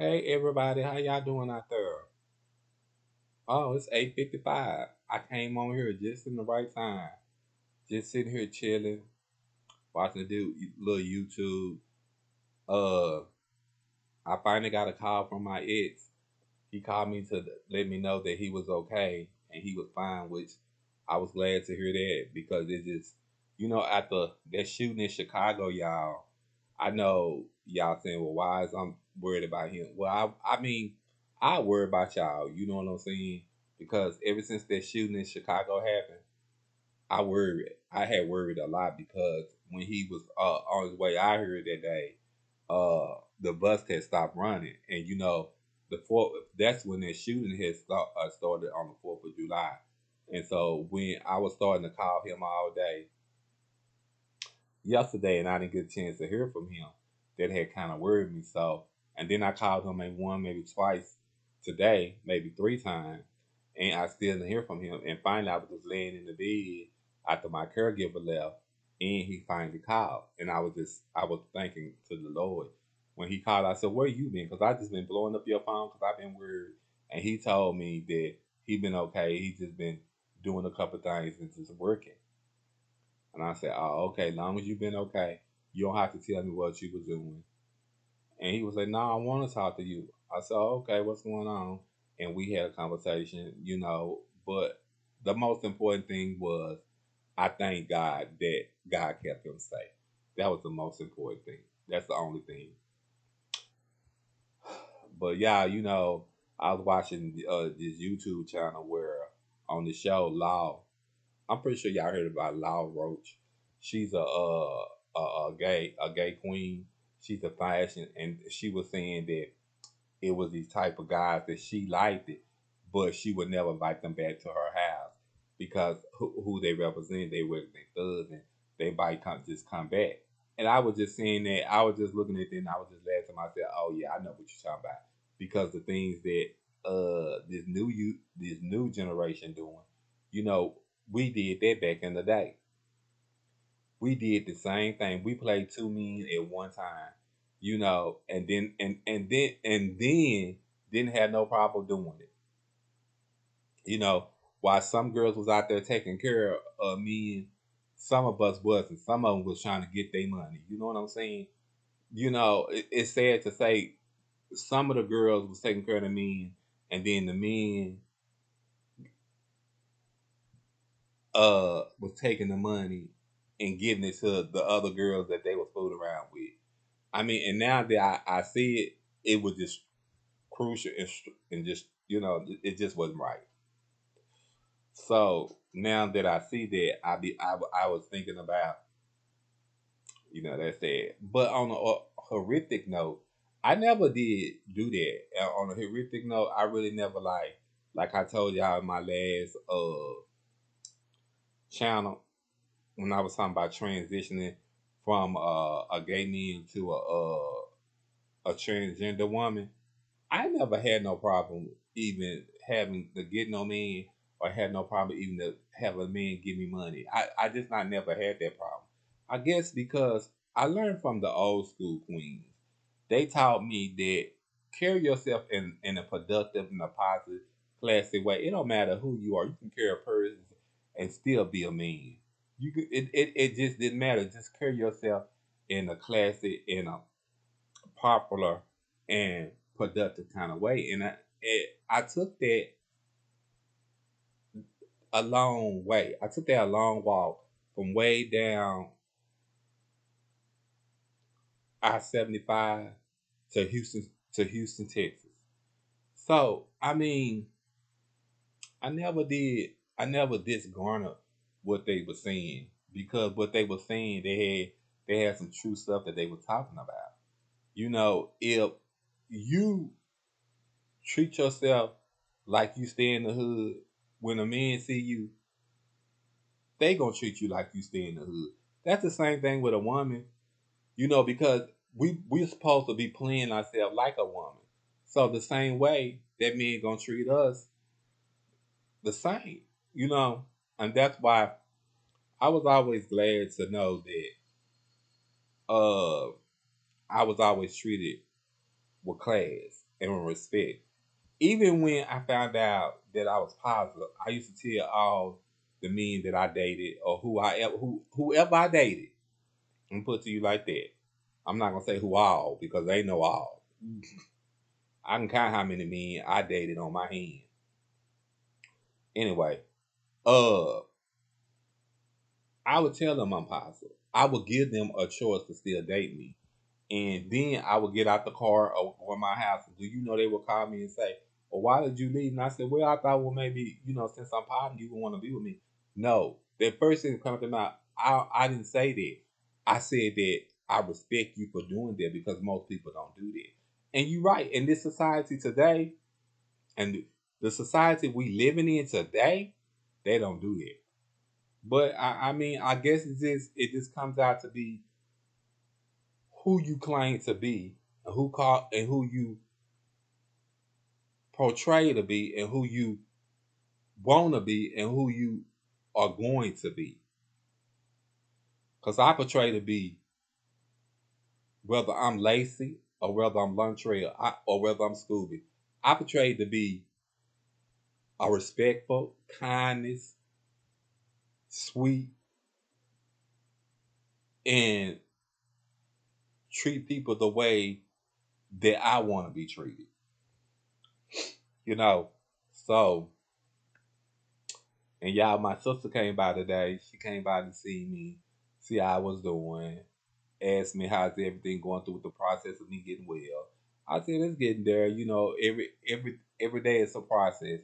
Hey everybody, how y'all doing out there? Oh, it's 8:55. I came on here just in the right time. Just sitting here chilling, watching do little YouTube. Uh, I finally got a call from my ex. He called me to let me know that he was okay and he was fine, which I was glad to hear that because it just, after that shooting in Chicago, y'all, I know y'all saying, well, why is I'm worried about him? Well, I mean, I worry about y'all. You know what I'm saying? Because ever since that shooting in Chicago happened, I worried. I had worried a lot because when he was on his way out here that day, the bus had stopped running, and the fourth. That's when the shooting had started on the 4th of July, and so when I was starting to call him all day yesterday, and I didn't get a chance to hear from him, that had kind of worried me. So, and then I called him maybe one, maybe twice today, maybe three times, and I still didn't hear from him. And finally, I was just laying in the bed after my caregiver left, and he finally called, and I was thanking to the Lord when he called. I said, "Where you been? Because I just been blowing up your phone because I've been worried." And he told me that he been okay. He just been doing a couple things and just working. And I said, "Oh, okay. Long as you've been okay, you don't have to tell me what you was doing." And he was like, "No, I want to talk to you." I said, "Oh, okay, what's going on?" And we had a conversation, But the most important thing was I thank God that God kept him safe. That was the most important thing. That's the only thing. But yeah, I was watching this YouTube channel where on the show Law. I'm pretty sure y'all heard about Law Roach. She's a gay queen. She's a fashion, and she was saying that it was these type of guys that she liked it, but she would never invite them back to her house because who they represent, they were their thugs, and they might just come back. And I was just saying that, I was just looking at it, and I was just laughing to myself. Oh yeah, I know what you're talking about because the things that this new generation doing, you know, we did that back in the day. We did the same thing. We played two men at one time, and then didn't have no problem doing it. You know, while some girls was out there taking care of men, some of us wasn't. Some of them was trying to get their money. You know what I'm saying? It's sad to say some of the girls was taking care of the men, and then the men was taking the money and giving it to the other girls that they was fooling around with. I mean, and now that I see it, it was just crucial and just it just wasn't right. So now that I see that, I was thinking about that's that. But on a horrific note, I never did do that. On a horrific note, I really never like I told y'all in my last channel when I was talking about transitioning from a gay man to a transgender woman. I never had no problem even having to get no man or had no problem even to have a man give me money. I just not never had that problem. I guess because I learned from the old school queens. They taught me that carry yourself in a productive and a positive, classy way. It don't matter who you are. You can carry a person and still be a man. It just didn't matter. Just carry yourself in a classy, in a popular and productive kind of way. And I took that a long way. I took that a long walk from way down I-75 to Houston, Texas. So I mean, I never disgarnered what they were saying because what they were saying they had some true stuff that they were talking about. If you treat yourself like you stay in the hood. When a man see you, they gonna treat you like you stay in the hood. That's the same thing with a woman, because we're supposed to be playing ourselves like a woman. So the same way that men gonna treat us the same, you know, and that's why I was always glad to know that I was always treated with class and respect. Even when I found out that I was positive, I used to tell all the men that I dated or whoever I dated, and put to you like that. I'm not gonna say who all because they know all. I can count how many men I dated on my hand. Anyway, uh, I would tell them I'm positive. I would give them a choice to still date me. And then I would get out the car or my house. Do you know they would call me and say, "Well, why did you leave?" And I said, "Well, I thought, well, maybe, since I'm positive, you would want to be with me." No. That first thing that comes to mind, I didn't say that. I said that I respect you for doing that because most people don't do that. And you're right. In this society today, and the society we living in today, they don't do that. But I mean, I guess it just comes out to be who you claim to be, and who you portray to be, and who you want to be, and who you are going to be. Because I portray to be whether I'm Lacey or whether I'm Luntrail or whether I'm Scooby. I portray to be a respectful, kindness, sweet, and treat people the way that I want to be treated. You know, so and y'all, my sister came by today. She came by to see me, see how I was doing, asked me how's everything going through with the process of me getting well. I said it's getting there. Every day it's a process.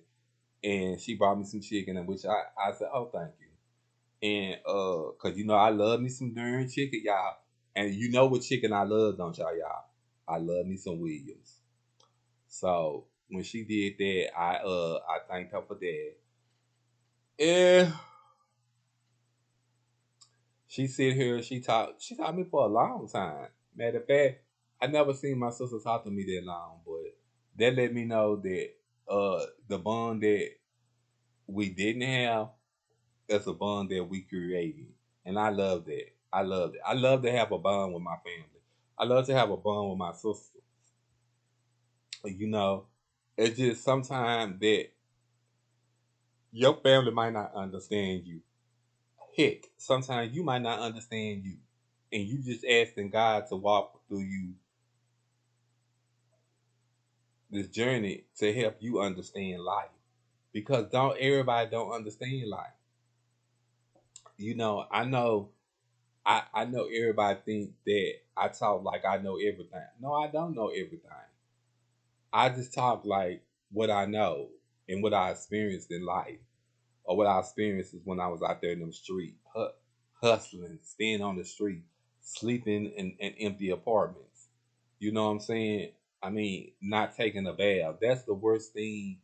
And she brought me some chicken, in which I said, "Oh, thank you." And cause I love me some darn chicken, y'all. And you know what chicken I love, don't y'all? I love me some Williams. So when she did that, I thanked her for that. And she sit here, she taught me for a long time. Matter of fact, I never seen my sister talk to me that long, but that let me know that the bond that we didn't have is a bond that we created. And I love that. I love it. I love to have a bond with my family. I love to have a bond with my sister. You know, it's just sometimes that your family might not understand you. Heck, sometimes you might not understand you. And you just asking God to walk through you this journey to help you understand life. Because don't everybody don't understand life. I know everybody think that I talk like I know everything. No, I don't know everything. I just talk like what I know and what I experienced in life, or what I experienced is when I was out there in them streets, hustling, staying on the street, sleeping in empty apartments. You know what I'm saying? I mean, not taking a bath. That's the worst thing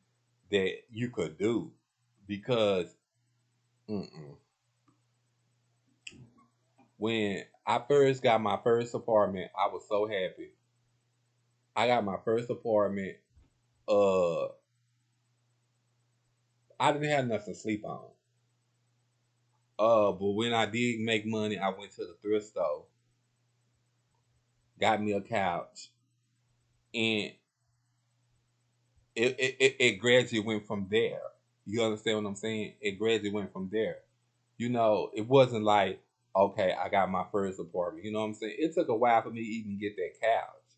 that you could do because mm-mm. When I first got my first apartment, I was so happy. I got my first apartment. Uh, I didn't have nothing to sleep on. But when I did make money, I went to the thrift store, got me a couch, and it gradually went from there. You understand what I'm saying? It gradually went from there. It wasn't like, okay, I got my first apartment. You know what I'm saying? It took a while for me to even get that couch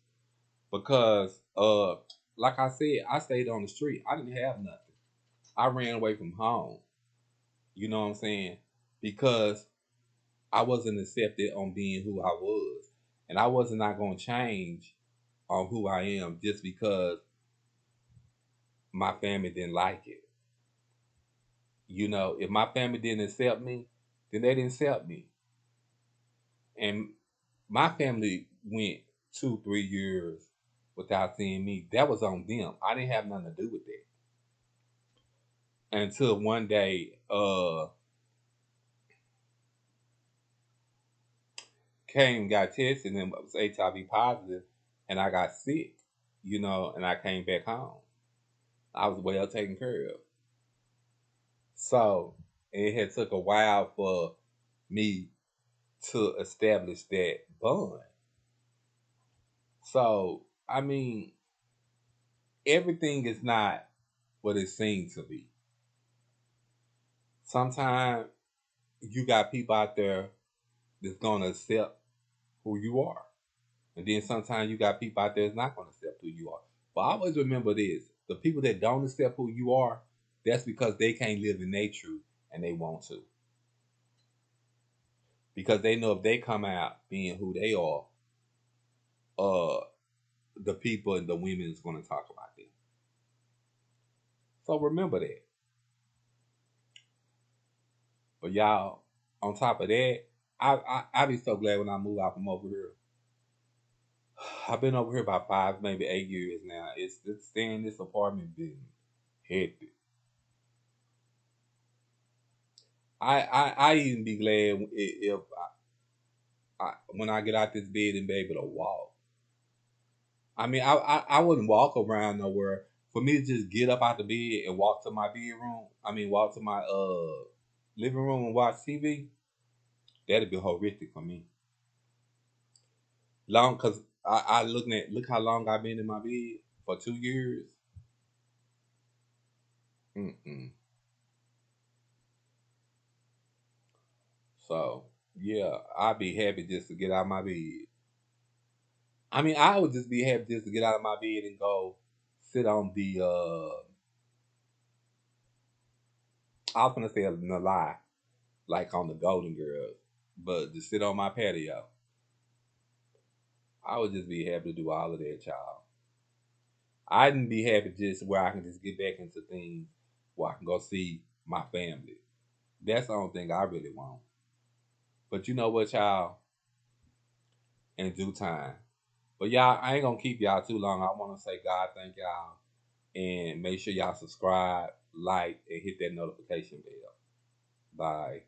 because, like I said, I stayed on the street. I didn't have nothing. I ran away from home. You know what I'm saying? Because I wasn't accepted on being who I was. And I wasn't not going to change on who I am just because my family didn't like it. If my family didn't accept me, then they didn't accept me. And my family went 2, 3 years without seeing me. That was on them. I didn't have nothing to do with that. Until one day, came, got tested, and was HIV positive, and I got sick, and I came back home. I was well taken care of. So it had took a while for me to establish that bond. So I mean, everything is not what it seems to be. Sometimes you got people out there that's gonna accept who you are. And then sometimes you got people out there that's not gonna accept who you are. But always remember this: the people that don't accept who you are, that's because they can't live in their truth and they want to. Because they know if they come out being who they are, uh the people and the women is gonna talk about them. So remember that. But y'all, on top of that, I be so glad when I move out from over here. I've been over here about 5, maybe 8 years now. It's staying in this apartment been hectic. I even be glad if when I get out this bed and be able to walk. I mean, I wouldn't walk around nowhere. For me to just get up out the bed and walk to my bedroom, I mean, walk to my living room and watch TV, that'd be horrific for me. Long, cause I look how long I've been in my bed for 2 years. Mm-mm. So yeah, I'd be happy just to get out of my bed. I mean, I would just be happy just to get out of my bed and go sit on the I was gonna say a lie, like on the Golden Girls, but to sit on my patio. I would just be happy to do all of that, child. I didn't be happy just where I can just get back into things where I can go see my family. That's the only thing I really want. But you know what, y'all? In due time. But y'all, I ain't gonna keep y'all too long. I want to say God thank y'all and make sure y'all subscribe, like, and hit that notification bell. Bye.